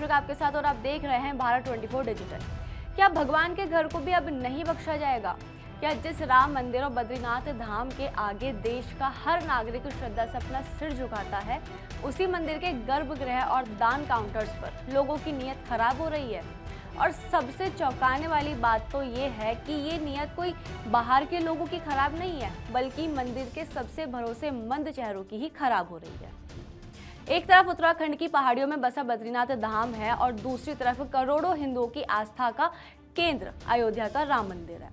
कौशिक आपके साथ और आप देख रहे हैं भारत 24 डिजिटल। क्या भगवान के घर को भी अब नहीं बख्शा जाएगा? क्या जिस राम मंदिर और बद्रीनाथ धाम के आगे देश का हर नागरिक श्रद्धा से अपना सिर झुकाता है, उसी मंदिर के गर्भगृह और दान काउंटर्स पर लोगों की नीयत खराब हो रही है? और सबसे चौंकाने वाली बात तो ये है कि ये नीयत कोई बाहर के लोगों की खराब नहीं है, बल्कि मंदिर के सबसे भरोसेमंद चेहरों की ही खराब हो रही है। एक तरफ उत्तराखंड की पहाड़ियों में बसा बद्रीनाथ धाम है और दूसरी तरफ करोड़ों हिंदुओं की आस्था का केंद्र अयोध्या का राम मंदिर है।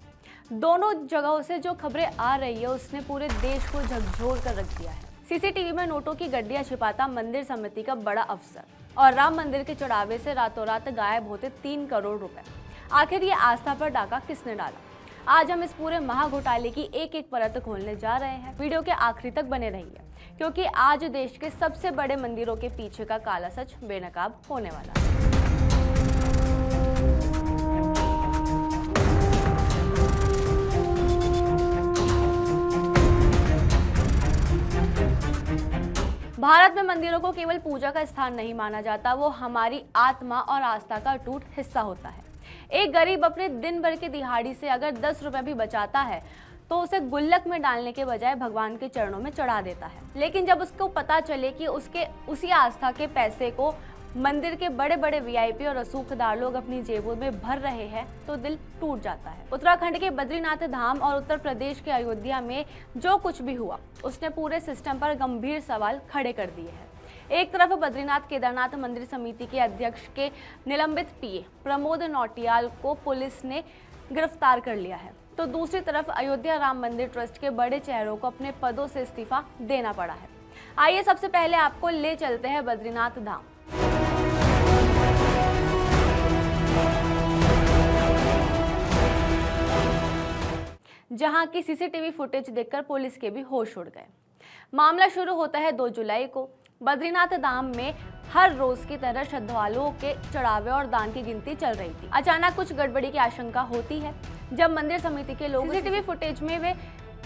दोनों जगहों से जो खबरें आ रही है उसने पूरे देश को झकझोर कर रख दिया है। सीसीटीवी में नोटों की गड्डियां छिपाता मंदिर समिति का बड़ा अफसर और राम मंदिर के चढ़ावे से रातों रात गायब होते 3 करोड़ रुपए। आखिर ये आस्था पर डाका किसने डाला? आज हम इस पूरे महाघोटाले की एक एक परत खोलने जा रहे हैं। वीडियो के आखिरी तक बने रहिए, क्योंकि आज देश के सबसे बड़े मंदिरों के पीछे का काला सच बेनकाब होने वाला है। भारत में मंदिरों को केवल पूजा का स्थान नहीं माना जाता, वो हमारी आत्मा और आस्था का अटूट हिस्सा होता है। एक गरीब अपने दिन भर की दिहाड़ी से अगर 10 रुपए भी बचाता है तो उसे गुल्लक में डालने के बजाय भगवान के चरणों में चढ़ा देता है। लेकिन जब उसको पता चले कि उसके उसी आस्था के पैसे को मंदिर के बड़े बड़े वीआईपी और रसूखदार लोग अपनी जेबों में भर रहे हैं तो दिल टूट जाता है। उत्तराखंड के बद्रीनाथ धाम और उत्तर प्रदेश के अयोध्या में जो कुछ भी हुआ उसने पूरे सिस्टम पर गंभीर सवाल खड़े कर दिए हैं। एक तरफ बद्रीनाथ केदारनाथ मंदिर समिति के अध्यक्ष के निलंबित पीए प्रमोद नौटियाल को पुलिस ने गिरफ्तार कर लिया है, तो दूसरी तरफ अयोध्या राम मंदिर ट्रस्ट के बड़े चेहरों को अपने पदों से इस्तीफा देना पड़ा है। आइए सबसे पहले आपको ले चलते हैं बद्रीनाथ धाम। जहां की सीसीटीवी फुटेज देखकर पुलिस के भी होश उड़ गए। मामला शुरू होता है 2 जुलाई को। बद्रीनाथ धाम में हर रोज की तरह श्रद्धालुओं के चढ़ावे और दान की गिनती चल रही थी। अचानक कुछ गड़बड़ी की आशंका होती है जब मंदिर समिति के लोग सीसीटीवी फुटेज में वे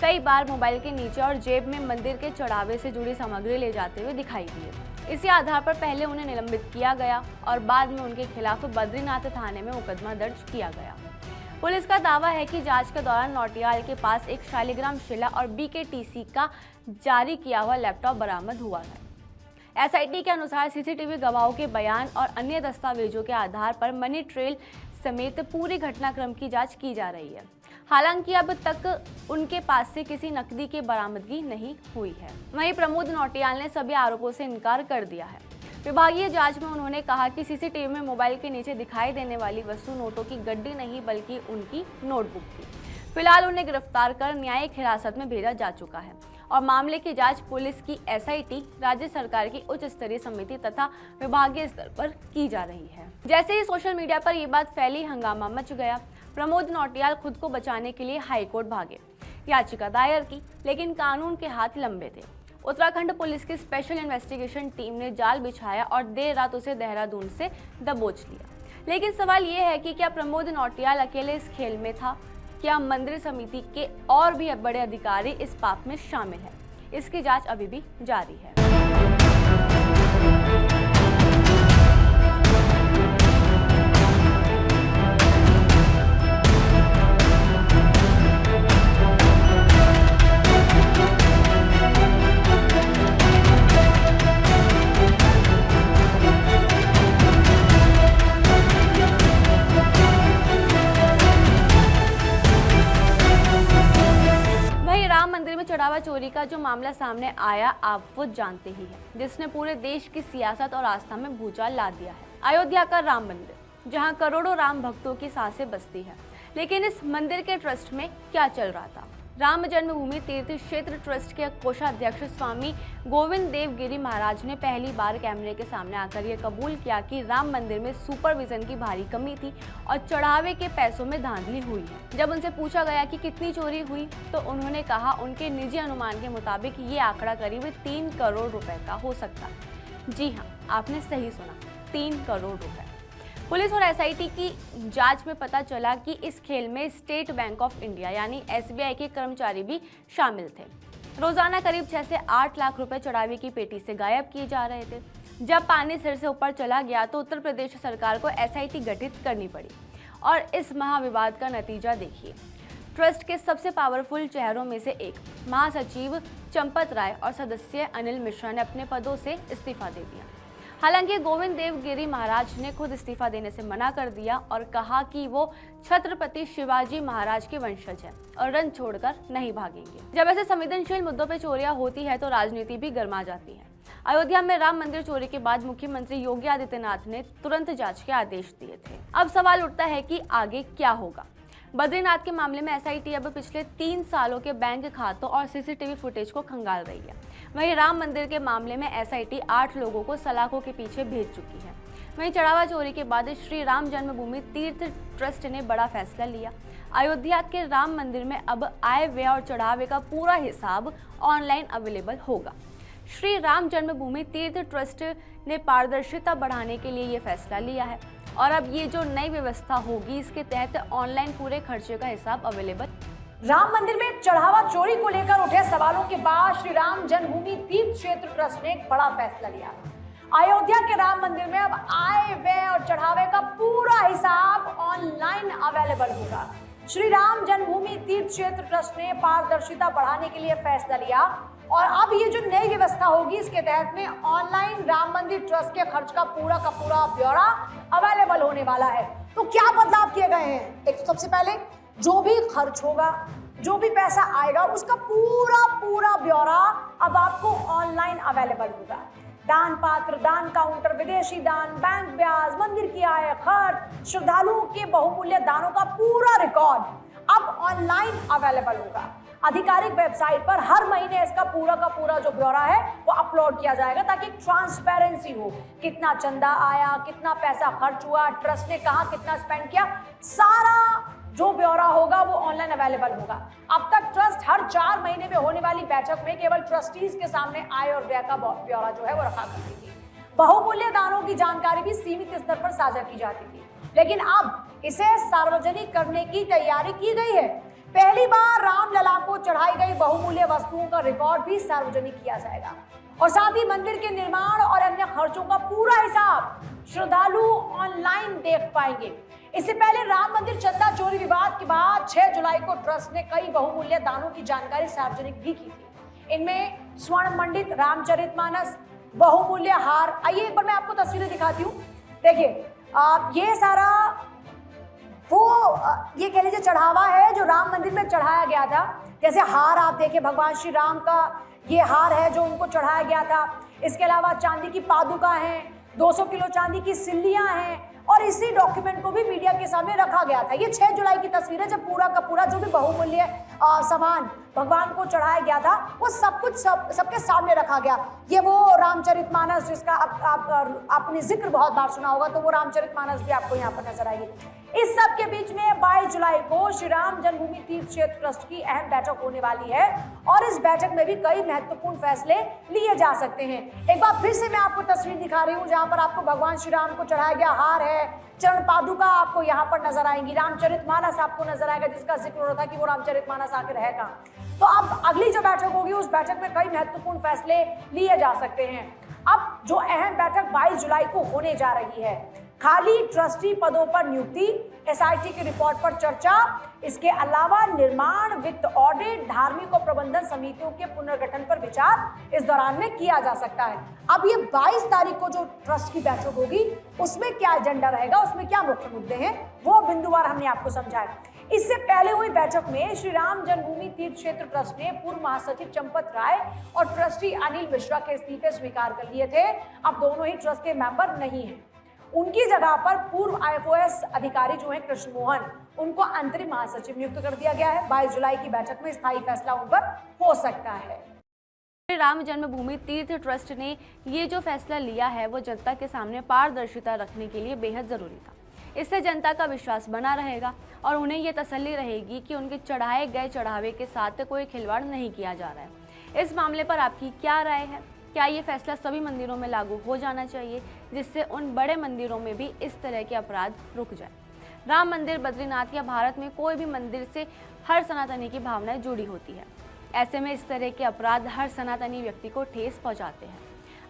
कई बार मोबाइल के नीचे और जेब में मंदिर के चढ़ावे से जुड़ी सामग्री ले जाते हुए दिखाई दिए। इसी आधार पर पहले उन्हें निलंबित किया गया और बाद में उनके खिलाफ बद्रीनाथ थाने में मुकदमा दर्ज किया गया। पुलिस का दावा है कि जांच के दौरान नौटियाल के पास एक शालिग्राम शिला और बीकेटीसी का जारी किया हुआ लैपटॉप बरामद हुआ है। एसआईटी के अनुसार सीसीटीवी गवाहों के बयान और अन्य दस्तावेजों के आधार पर मनी ट्रेल समेत पूरी घटनाक्रम की जांच की जा रही है। हालांकि अब तक उनके पास से किसी नकदी की बरामदगी नहीं हुई है। वहीं प्रमोद नौटियाल ने सभी आरोपों से इनकार कर दिया है। विभागीय जांच में उन्होंने कहा कि सीसीटीवी में मोबाइल के नीचे दिखाई देने वाली वस्तु नोटों की गड्डी नहीं बल्कि उनकी नोटबुक थी। फिलहाल उन्हें गिरफ्तार कर न्यायिक हिरासत में भेजा जा चुका है और मामले की जांच पुलिस की एसआईटी, राज्य सरकार की उच्च स्तरीय समिति तथा विभागीय स्तर पर की जा रही है। जैसे ही सोशल मीडिया पर ये बात फैली, हंगामा मच गया। प्रमोद नौटियाल खुद को बचाने के लिए हाईकोर्ट भागे, याचिका दायर की, लेकिन कानून के हाथ लंबे थे। उत्तराखंड पुलिस की स्पेशल इन्वेस्टिगेशन टीम ने जाल बिछाया और देर रात उसे देहरादून से दबोच लिया। लेकिन सवाल ये है कि क्या प्रमोद नौटियाल अकेले इस खेल में था? क्या मंदिर समिति के और भी बड़े अधिकारी इस पाप में शामिल हैं? इसकी जांच अभी भी जारी है। मंदिर में चढ़ावा चोरी का जो मामला सामने आया आप वो जानते ही हैं, जिसने पूरे देश की सियासत और आस्था में भूचाल ला दिया है। अयोध्या का राम मंदिर, जहां करोड़ों राम भक्तों की सांसें बसती है। लेकिन इस मंदिर के ट्रस्ट में क्या चल रहा था? राम जन्मभूमि तीर्थ क्षेत्र ट्रस्ट के कोषाध्यक्ष स्वामी गोविंद देव गिरी महाराज ने पहली बार कैमरे के सामने आकर यह कबूल किया कि राम मंदिर में सुपरविजन की भारी कमी थी और चढ़ावे के पैसों में धांधली हुई है। जब उनसे पूछा गया कि कितनी चोरी हुई तो उन्होंने कहा उनके निजी अनुमान के मुताबिक ये आंकड़ा करीब 3 करोड़ रुपए का हो सकता है। जी हाँ, आपने सही सुना, 3 करोड़ रुपए। पुलिस और एसआईटी की जांच में पता चला कि इस खेल में स्टेट बैंक ऑफ इंडिया यानी एसबीआई के कर्मचारी भी शामिल थे। रोजाना करीब 6 से 8 लाख रुपए चढ़ावे की पेटी से गायब किए जा रहे थे। जब पानी सिर से ऊपर चला गया तो उत्तर प्रदेश सरकार को एसआईटी गठित करनी पड़ी और इस महाविवाद का नतीजा देखिए। ट्रस्ट के सबसे पावरफुल चेहरों में से एक महासचिव चंपत राय और सदस्य अनिल मिश्रा ने अपने पदों से इस्तीफा दे दिया। हालांकि गोविंद देव गिरी महाराज ने खुद इस्तीफा देने से मना कर दिया और कहा कि वो छत्रपति शिवाजी महाराज के वंशज हैं और रन छोड़कर नहीं भागेंगे। जब ऐसे संवेदनशील मुद्दों पर चोरियां होती है तो राजनीति भी गर्मा जाती है। अयोध्या में राम मंदिर चोरी के बाद मुख्यमंत्री योगी आदित्यनाथ ने तुरंत जांच के आदेश दिए थे। अब सवाल उठता है कि आगे क्या होगा। बद्रीनाथ के मामले में एसआईटी अब पिछले 3 सालों के बैंक खातों और सीसीटीवी फुटेज को खंगाल रही है। वहीं राम मंदिर के मामले में एसआईटी 8 लोगों को सलाखों के पीछे भेज चुकी है। वहीं चढ़ावा चोरी के बाद श्री राम जन्मभूमि तीर्थ ट्रस्ट ने बड़ा फैसला लिया। अयोध्या के राम मंदिर में अब आय व्यय और चढ़ावे का पूरा हिसाब ऑनलाइन अवेलेबल होगा। श्री राम जन्मभूमि तीर्थ ट्रस्ट ने पारदर्शिता बढ़ाने के लिए ये फैसला लिया है और अब ये जो नई व्यवस्था होगी इसके तहत ऑनलाइन पूरे खर्चे का हिसाब अवेलेबल। राम मंदिर में चढ़ावा चोरी को लेकर उठे सवालों के बाद श्री राम जन्मभूमि तीर्थ क्षेत्र ट्रस्ट ने एक बड़ा फैसला लिया। अयोध्या के राम मंदिर में अब आय व्यय और चढ़ावे का पूरा हिसाब ऑनलाइन अवेलेबल होगा। श्री राम जन्मभूमि तीर्थ क्षेत्र ट्रस्ट ने पारदर्शिता बढ़ाने के लिए फैसला लिया और अब ये जो नई व्यवस्था होगी इसके तहत में ऑनलाइन राम मंदिर ट्रस्ट के खर्च का पूरा ब्यौरा अवेलेबल होने वाला है। तो क्या बदलाव किए गए हैं? एक तो सबसे पहले जो भी खर्च होगा, जो भी पैसा आएगा, उसका पूरा ब्यौरा अब आपको ऑनलाइन अवेलेबल होगा। दान पात्र, दान काउंटर, विदेशी दान, बैंक ब्याज, मंदिर की आय, खर्च, श्रद्धालुओं के बहुमूल्य दानों का पूरा रिकॉर्ड अब ऑनलाइन अवेलेबल होगा। आधिकारिक वेबसाइट पर हर महीने इसका पूरा जो ब्यौरा है वो अपलोड किया जाएगा ताकि ट्रांसपेरेंसी हो। कितना चंदा आया, कितना पैसा खर्च हुआ, ट्रस्ट ने कहाँ कितना स्पेंड किया, सारा जो ब्यौरा होगा वो ऑनलाइन अवेलेबल होगा। अब तक ट्रस्ट हर 4 महीने में होने वाली बैठक में केवल ट्रस्टीज के सामने आय और व्यय का ब्यौरा जो है वो रखा करती थी। बहुमूल्य दानों की जानकारी भी सीमित स्तर पर साझा की जाती थी, लेकिन अब इसे सार्वजनिक करने की तैयारी की गई है। पहली बार रामलला को चढ़ाई गई बहुमूल्य वस्तुओं का रिकॉर्ड भी सार्वजनिक किया जाएगा और साथ ही मंदिर के निर्माण और अन्य खर्चों का पूरा हिसाब श्रद्धालु ऑनलाइन देख पाएंगे। इससे पहले राम मंदिर चंदा चोरी विवाद के बाद 6 जुलाई को ट्रस्ट ने कई बहुमूल्य दानों की जानकारी सार्वजनिक भी की थी। इनमें स्वर्ण मंडित रामचरितमानस, बहुमूल्य हार। आइए एक बार मैं आपको तस्वीरें दिखाती हूँ। देखिए ये सारा वो ये कह लीजिए चढ़ावा है जो राम मंदिर में चढ़ाया गया था। जैसे हार आप देखिए, भगवान श्री राम का ये हार है जो उनको चढ़ाया गया था। इसके अलावा चांदी की पादुका हैं, 200 किलो चांदी की सिल्लियां हैं और इसी डॉक्यूमेंट को भी मीडिया के सामने रखा गया था। ये 6 जुलाई की तस्वीर है जब पूरा का पूरा जो भी बहुमूल्य सामान भगवान को चढ़ाया गया था वो सब कुछ सबके सामने रखा गया। ये वो रामचरितमानस जिसका आपने जिक्र बहुत बार सुना होगा, तो वो रामचरितमानस भी आपको यहाँ पर नजर आएगी। इस सब के बीच में 22 जुलाई को श्री राम जन्मभूमि तीर्थ क्षेत्र ट्रस्ट की अहम बैठक होने वाली है और इस बैठक में भी कई महत्वपूर्ण फैसले लिए जा सकते हैं। एक बार फिर से मैं आपको तस्वीर दिखा रही हूँ जहाँ पर आपको भगवान श्री राम को चढ़ाया गया हार है, चरण पादुका आपको यहाँ पर नजर आएंगी, रामचरितमानस आपको नजर आएगा जिसका जिक्र हो रहा था कि वो रामचरितमानस आखिर है कहाँ। तो अब अगली जो बैठक होगी उस बैठक में कई महत्वपूर्ण फैसले लिए जा सकते हैं। अब जो अहम बैठक 22 जुलाई को होने जा रही है, खाली ट्रस्टी पदों पर नियुक्ति, एसआईटी की रिपोर्ट पर चर्चा, इसके अलावा निर्माण, वित्त ऑडिट, धार्मिक और प्रबंधन समितियों के पुनर्गठन पर विचार इस दौरान में किया जा सकता है। अब ये 22 तारीख को जो ट्रस्ट की बैठक होगी उसमें क्या एजेंडा रहेगा, उसमें क्या मुख्य मुद्दे हैं, वो बिंदुवार हमने आपको समझाया। इससे पहले हुई बैठक में श्री राम जन्मभूमि तीर्थ क्षेत्र ट्रस्ट ने पूर्व महासचिव चंपत राय और ट्रस्टी अनिल मिश्रा के इस्तीफे स्वीकार कर लिए थे। अब दोनों ही ट्रस्ट के मेंबर नहीं हैं। उनकी जगह पर पूर्व आईएफओएस अधिकारी जो है कृष्ण मोहन, उनको अंतरिम महासचिव नियुक्त कर दिया गया है। 22 जुलाई की बैठक में स्थायी फैसला उन पर हो सकता है। राम जन्मभूमि तीर्थ ट्रस्ट ने ये जो फैसला लिया है वो जनता के सामने पारदर्शिता रखने के लिए बेहद जरूरी था। इससे जनता का विश्वास बना रहेगा और उन्हें ये तसल्ली रहेगी कि उनके चढ़ाए गए चढ़ावे के साथ कोई खिलवाड़ नहीं किया जा रहा है। इस मामले पर आपकी क्या राय है? क्या ये फैसला सभी मंदिरों में लागू हो जाना चाहिए जिससे उन बड़े मंदिरों में भी इस तरह के अपराध रुक जाए? राम मंदिर, बद्रीनाथ या भारत में कोई भी मंदिर से हर सनातनी की भावनाएं जुड़ी होती है। ऐसे में इस तरह के अपराध हर सनातनी व्यक्ति को ठेस पहुंचाते हैं।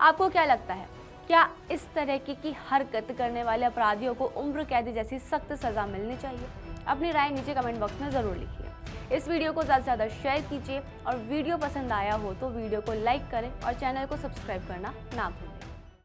आपको क्या लगता है? क्या इस तरह की हरकत करने वाले अपराधियों को उम्र कैद जैसी सख्त सजा मिलनी चाहिए? अपनी राय नीचे कमेंट बॉक्स में ज़रूर लिखिए। इस वीडियो को ज़्यादा से ज़्यादा शेयर कीजिए और वीडियो पसंद आया हो तो वीडियो को लाइक करें और चैनल को सब्सक्राइब करना ना भूलें।